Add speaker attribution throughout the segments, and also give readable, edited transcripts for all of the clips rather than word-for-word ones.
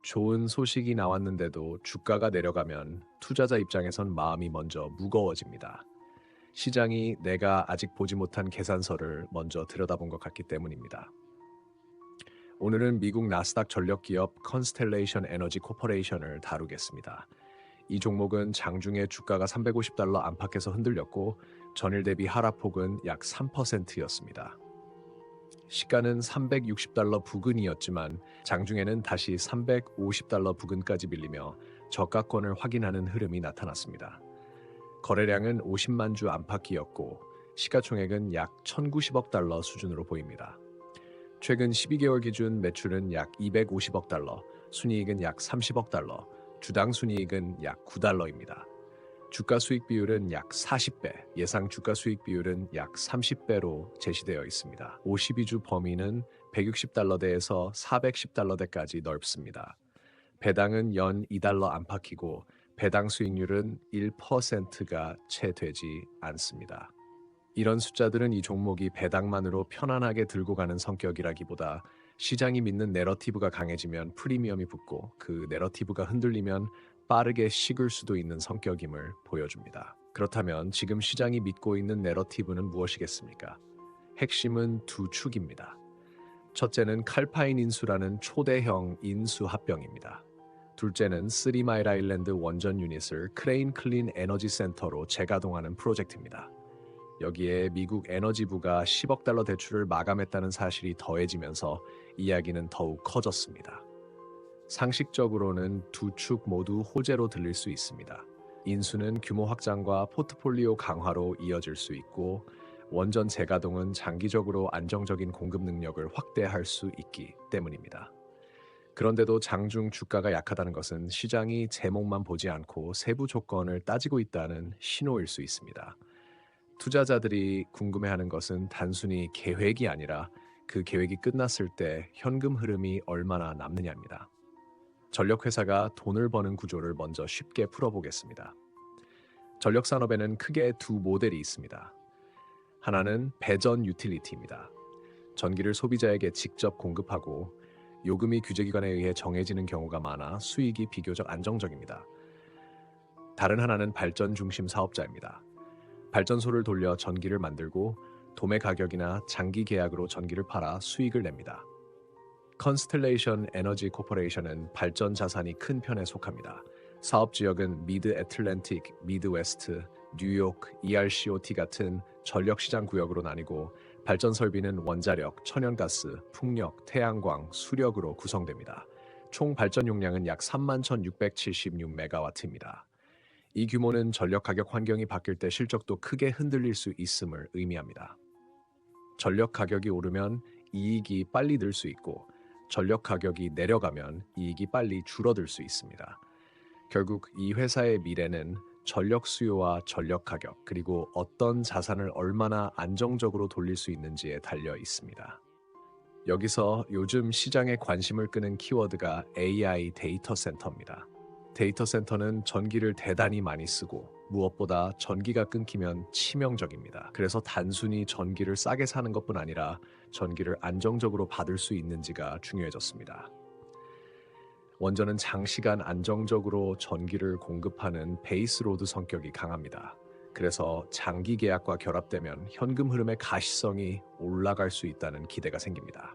Speaker 1: 좋은 소식이 나왔는데도 주가가 내려가면 투자자 입장에선 마음이 먼저 무거워집니다. 시장이 내가 아직 보지 못한 계산서를 먼저 들여다본 것 같기 때문입니다. 오늘은 미국 나스닥 전력 기업 컨스텔레이션 에너지 코퍼레이션을 다루겠습니다. 이 종목은 장중에 주가가 350달러 안팎에서 흔들렸고 전일 대비 하락폭은 약 3%였습니다. 시가는 360달러 부근이었지만 장중에는 다시 350달러 부근까지 밀리며 저가권을 확인하는 흐름이 나타났습니다. 거래량은 50만 주 안팎이었고 시가총액은 약 1,090억 달러 수준으로 보입니다. 최근 12개월 기준 매출은 약 250억 달러, 순이익은 약 30억 달러, 주당 순이익은 약 9달러입니다. 주가 수익 비율은 약 40배, 예상 주가 수익 비율은 약 30배로 제시되어 있습니다. 52주 범위는 160달러대에서 410달러대까지 넓습니다. 배당은 연 2달러 안팎이고 배당 수익률은 1%가 채 되지 않습니다. 이런 숫자들은 이 종목이 배당만으로 편안하게 들고 가는 성격이라기보다 시장이 믿는 내러티브가 강해지면 프리미엄이 붙고 그 내러티브가 흔들리면 빠르게 식을 수도 있는 성격임을 보여줍니다. 그렇다면 지금 시장이 믿고 있는 내러티브는 무엇이겠습니까? 핵심은 두 축입니다. 첫째는 칼파인 인수라는 초대형 인수 합병입니다. 둘째는 3마일 아일랜드 원전 유닛을 크레인 클린 에너지 센터로 재가동하는 프로젝트입니다. 여기에 미국 에너지부가 10억 달러 대출을 마감했다는 사실이 더해지면서 이야기는 더욱 커졌습니다. 상식적으로는 두 축 모두 호재로 들릴 수 있습니다. 인수는 규모 확장과 포트폴리오 강화로 이어질 수 있고 원전 재가동은 장기적으로 안정적인 공급 능력을 확대할 수 있기 때문입니다. 그런데도 장중 주가가 약하다는 것은 시장이 제목만 보지 않고 세부 조건을 따지고 있다는 신호일 수 있습니다. 투자자들이 궁금해하는 것은 단순히 계획이 아니라 그 계획이 끝났을 때 현금 흐름이 얼마나 남느냐입니다. 전력회사가 돈을 버는 구조를 먼저 쉽게 풀어보겠습니다. 전력산업에는 크게 두 모델이 있습니다. 하나는 배전 유틸리티입니다. 전기를 소비자에게 직접 공급하고 요금이 규제기관에 의해 정해지는 경우가 많아 수익이 비교적 안정적입니다. 다른 하나는 발전 중심 사업자입니다. 발전소를 돌려 전기를 만들고 도매 가격이나 장기 계약으로 전기를 팔아 수익을 냅니다. 컨스텔레이션 에너지 코퍼레이션은 발전 자산이 큰 편에 속합니다. 사업 지역은 미드 애틀랜틱, 미드웨스트, 뉴욕, ERCOT 같은 전력 시장 구역으로 나뉘고 발전 설비는 원자력, 천연가스, 풍력, 태양광, 수력으로 구성됩니다. 총 발전 용량은 약 31,676메가와트입니다. 이 규모는 전력 가격 환경이 바뀔 때 실적도 크게 흔들릴 수 있음을 의미합니다. 전력 가격이 오르면 이익이 빨리 늘 수 있고 전력 가격이 내려가면 이익이 빨리 줄어들 수 있습니다. 결국 이 회사의 미래는 전력 수요와 전력 가격 그리고 어떤 자산을 얼마나 안정적으로 돌릴 수 있는지에 달려 있습니다. 여기서 요즘 시장에 관심을 끄는 키워드가 AI 데이터 센터입니다. 데이터 센터는 전기를 대단히 많이 쓰고 무엇보다 전기가 끊기면 치명적입니다. 그래서 단순히 전기를 싸게 사는 것뿐 아니라 전기를 안정적으로 받을 수 있는지가 중요해졌습니다. 원전은 장시간 안정적으로 전기를 공급하는 베이스로드 성격이 강합니다. 그래서 장기 계약과 결합되면 현금 흐름의 가시성이 올라갈 수 있다는 기대가 생깁니다.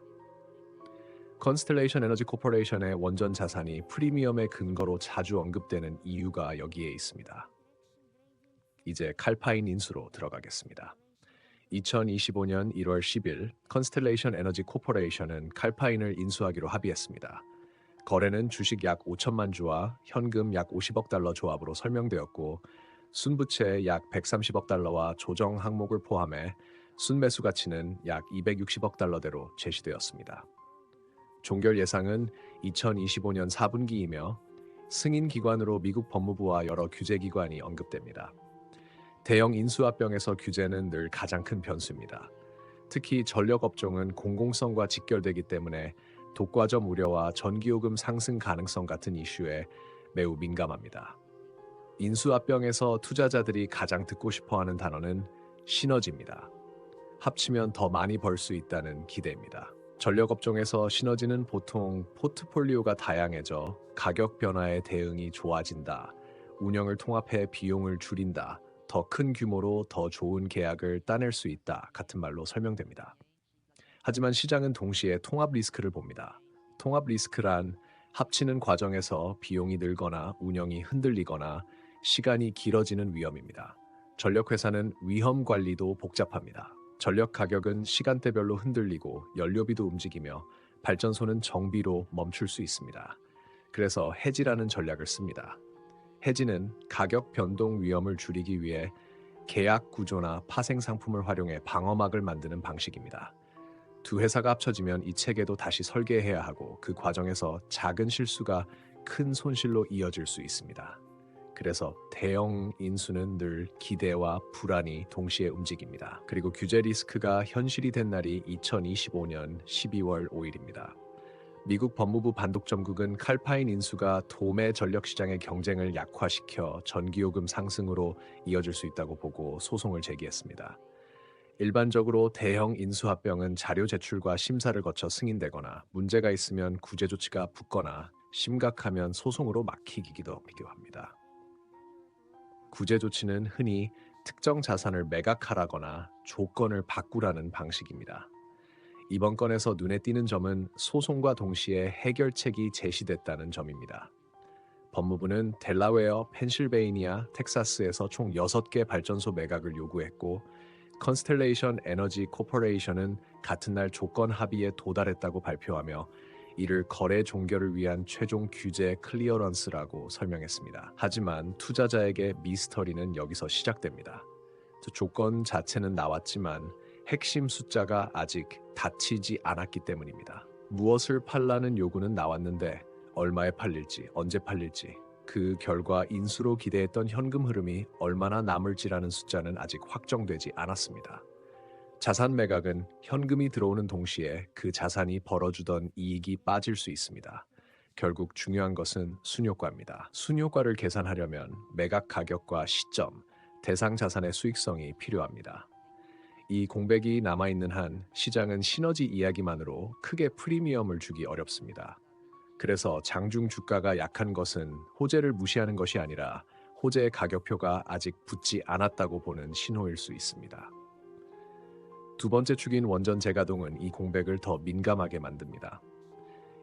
Speaker 1: 컨스텔레이션 에너지 코퍼레이션의 원전 자산이 프리미엄의 근거로 자주 언급되는 이유가 여기에 있습니다. 이제 칼파인 인수로 들어가겠습니다. 2025년 1월 10일 컨스텔레이션 에너지 코퍼레이션은 칼파인을 인수하기로 합의했습니다. 거래는 주식 약 5천만 주와 현금 약 50억 달러 조합으로 설명되었고 순부채 약 130억 달러와 조정 항목을 포함해 순매수 가치는 약 260억 달러대로 제시되었습니다. 종결 예상은 2025년 4분기이며 승인 기관으로 미국 법무부와 여러 규제기관이 언급됩니다. 대형 인수합병에서 규제는 늘 가장 큰 변수입니다. 특히 전력업종은 공공성과 직결되기 때문에 독과점 우려와 전기요금 상승 가능성 같은 이슈에 매우 민감합니다. 인수합병에서 투자자들이 가장 듣고 싶어하는 단어는 시너지입니다. 합치면 더 많이 벌 수 있다는 기대입니다. 전력 업종에서 시너지는 보통 포트폴리오가 다양해져 가격 변화에 대응이 좋아진다, 운영을 통합해 비용을 줄인다, 더 큰 규모로 더 좋은 계약을 따낼 수 있다 같은 말로 설명됩니다. 하지만 시장은 동시에 통합 리스크를 봅니다. 통합 리스크란 합치는 과정에서 비용이 늘거나 운영이 흔들리거나 시간이 길어지는 위험입니다. 전력회사는 위험 관리도 복잡합니다. 전력 가격은 시간대별로 흔들리고 연료비도 움직이며 발전소는 정비로 멈출 수 있습니다. 그래서 해지라는 전략을 씁니다. 해지는 가격 변동 위험을 줄이기 위해 계약 구조나 파생 상품을 활용해 방어막을 만드는 방식입니다. 두 회사가 합쳐지면 이 체계도 다시 설계해야 하고 그 과정에서 작은 실수가 큰 손실로 이어질 수 있습니다. 그래서 대형 인수는 늘 기대와 불안이 동시에 움직입니다. 그리고 규제 리스크가 현실이 된 날이 2025년 12월 5일입니다. 미국 법무부 반독점국은 칼파인 인수가 도매 전력 시장의 경쟁을 약화시켜 전기요금 상승으로 이어질 수 있다고 보고 소송을 제기했습니다. 일반적으로 대형 인수합병은 자료 제출과 심사를 거쳐 승인되거나 문제가 있으면 구제 조치가 붙거나 심각하면 소송으로 막히기도 합니다. 구제 조치는 흔히 특정 자산을 매각하라거나 조건을 바꾸라는 방식입니다. 이번 건에서 눈에 띄는 점은 소송과 동시에 해결책이 제시됐다는 점입니다. 법무부는 델라웨어, 펜실베이니아, 텍사스에서 총 6개 발전소 매각을 요구했고 컨스텔레이션 에너지 코퍼레이션은 같은 날 조건 합의에 도달했다고 발표하며 이를 거래 종결을 위한 최종 규제 클리어런스라고 설명했습니다. 하지만 투자자에게 미스터리는 여기서 시작됩니다. 조건 자체는 나왔지만 핵심 숫자가 아직 닫히지 않았기 때문입니다. 무엇을 팔라는 요구는 나왔는데 얼마에 팔릴지, 언제 팔릴지, 그 결과 인수로 기대했던 현금 흐름이 얼마나 남을지라는 숫자는 아직 확정되지 않았습니다. 자산 매각은 현금이 들어오는 동시에 그 자산이 벌어주던 이익이 빠질 수 있습니다. 결국 중요한 것은 순효과입니다. 순효과를 계산하려면 매각 가격과 시점, 대상 자산의 수익성이 필요합니다. 이 공백이 남아있는 한 시장은 시너지 이야기만으로 크게 프리미엄을 주기 어렵습니다. 그래서 장중 주가가 약한 것은 호재를 무시하는 것이 아니라 호재의 가격표가 아직 붙지 않았다고 보는 신호일 수 있습니다. 두 번째 축인 원전 재가동은 이 공백을 더 민감하게 만듭니다.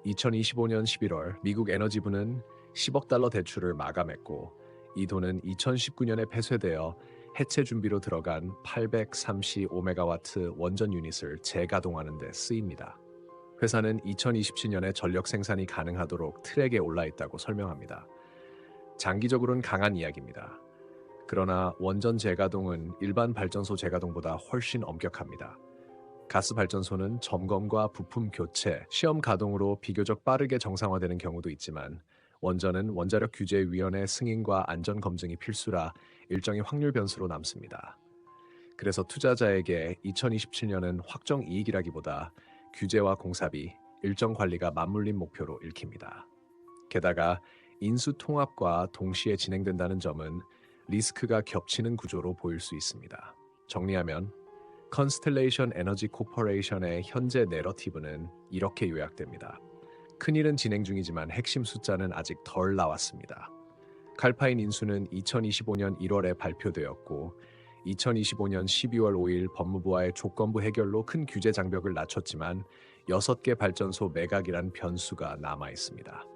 Speaker 1: 2025년 11월 미국 에너지부는 10억 달러 대출을 마감했고 이 돈은 2019년에 폐쇄되어 해체 준비로 들어간 835메가와트 원전 유닛을 재가동하는 데 쓰입니다. 회사는 2027년에 전력 생산이 가능하도록 트랙에 올라 있다고 설명합니다. 장기적으로는 강한 이야기입니다. 그러나 원전 재가동은 일반 발전소 재가동보다 훨씬 엄격합니다. 가스 발전소는 점검과 부품 교체, 시험 가동으로 비교적 빠르게 정상화되는 경우도 있지만 원전은 원자력 규제위원회 승인과 안전 검증이 필수라 일정의 확률 변수로 남습니다. 그래서 투자자에게 2027년은 확정 이익이라기보다 규제와 공사비, 일정 관리가 맞물린 목표로 읽힙니다. 게다가 인수 통합과 동시에 진행된다는 점은 리스크가 겹치는 구조로 보일 수 있습니다. 정리하면 컨스텔레이션 에너지 코퍼레이션의 현재 내러티브는 이렇게 요약됩니다. 큰일은 진행 중이지만 핵심 숫자는 아직 덜 나왔습니다. 칼파인 인수는 2025년 1월에 발표되었고 2025년 12월 5일 법무부와의 조건부 해결로 큰 규제 장벽을 낮췄지만 6개 발전소 매각이란 변수가 남아 있습니다.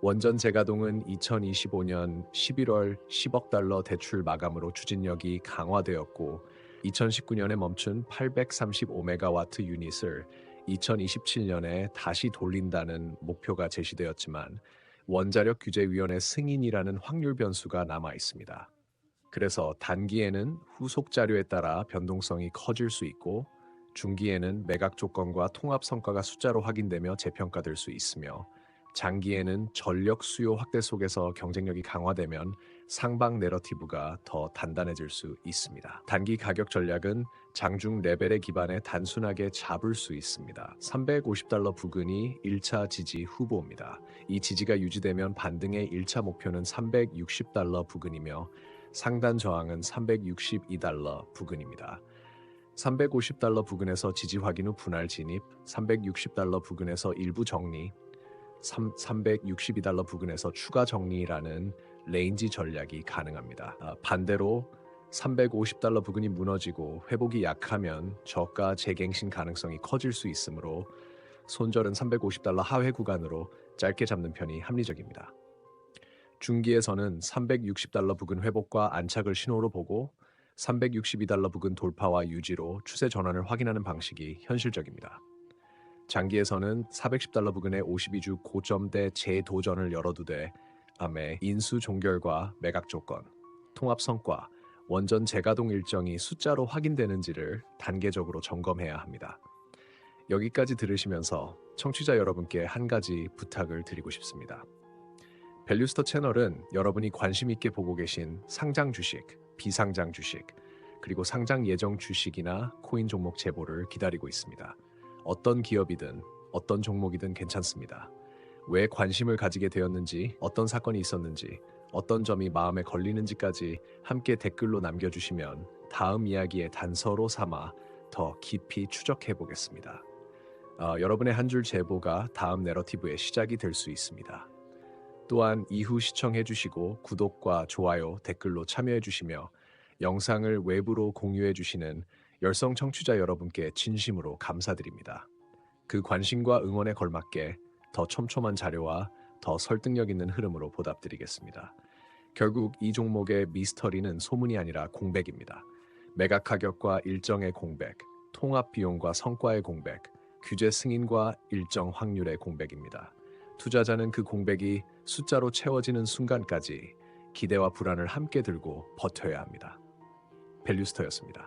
Speaker 1: 원전 재가동은 2025년 11월 10억 달러 대출 마감으로 추진력이 강화되었고 2019년에 멈춘 835메가와트 유닛을 2027년에 다시 돌린다는 목표가 제시되었지만 원자력 규제위원회 승인이라는 확률 변수가 남아 있습니다. 그래서 단기에는 후속 자료에 따라 변동성이 커질 수 있고 중기에는 매각 조건과 통합 성과가 숫자로 확인되며 재평가될 수 있으며 장기에는 전력 수요 확대 속에서 경쟁력이 강화되면 상방 내러티브가 더 단단해질 수 있습니다. 단기 가격 전략은 장중 레벨에 기반해 단순하게 잡을 수 있습니다. 350달러 부근이 1차 지지 후보입니다. 이 지지가 유지되면 반등의 1차 목표는 360달러 부근이며 상단 저항은 362달러 부근입니다. $350 부근에서 지지 확인 후 분할 진입, $360 부근에서 일부 정리, $362 부근에서 추가 정리라는 레인지 전략이 가능합니다. 반대로 $350 부근이 무너지고 회복이 약하면 저가 재갱신 가능성이 커질 수 있으므로 손절은 $350 하회 구간으로 짧게 잡는 편이 합리적입니다. 중기에서는 $360 부근 회복과 안착을 신호로 보고 $362 부근 돌파와 유지로 추세 전환을 확인하는 방식이 현실적입니다. 장기에서는 $410 부근의 52주 고점대 재도전을 열어두되 인수 종결과 매각 조건, 통합 성과, 원전 재가동 일정이 숫자로 확인되는지를 단계적으로 점검해야 합니다. 여기까지 들으시면서 청취자 여러분께 한 가지 부탁을 드리고 싶습니다. 밸류스터 채널은 여러분이 관심 있게 보고 계신 상장 주식, 비상장 주식, 그리고 상장 예정 주식이나 코인 종목 제보를 기다리고 있습니다. 어떤 기업이든 어떤 종목이든 괜찮습니다. 왜 관심을 가지게 되었는지, 어떤 사건이 있었는지, 어떤 점이 마음에 걸리는지까지 함께 댓글로 남겨주시면 다음 이야기의 단서로 삼아 더 깊이 추적해 보겠습니다. 여러분의 한 줄 제보가 다음 내러티브의 시작이 될 수 있습니다. 또한 이후 시청해 주시고 구독과 좋아요, 댓글로 참여해 주시며 영상을 외부로 공유해 주시는 열성 청취자 여러분께 진심으로 감사드립니다. 그 관심과 응원에 걸맞게 더 촘촘한 자료와 더 설득력 있는 흐름으로 보답드리겠습니다. 결국 이 종목의 미스터리는 소문이 아니라 공백입니다. 매각 가격과 일정의 공백, 통합 비용과 성과의 공백, 규제 승인과 일정 확률의 공백입니다. 투자자는 그 공백이 숫자로 채워지는 순간까지 기대와 불안을 함께 들고 버텨야 합니다. 밸류스터였습니다.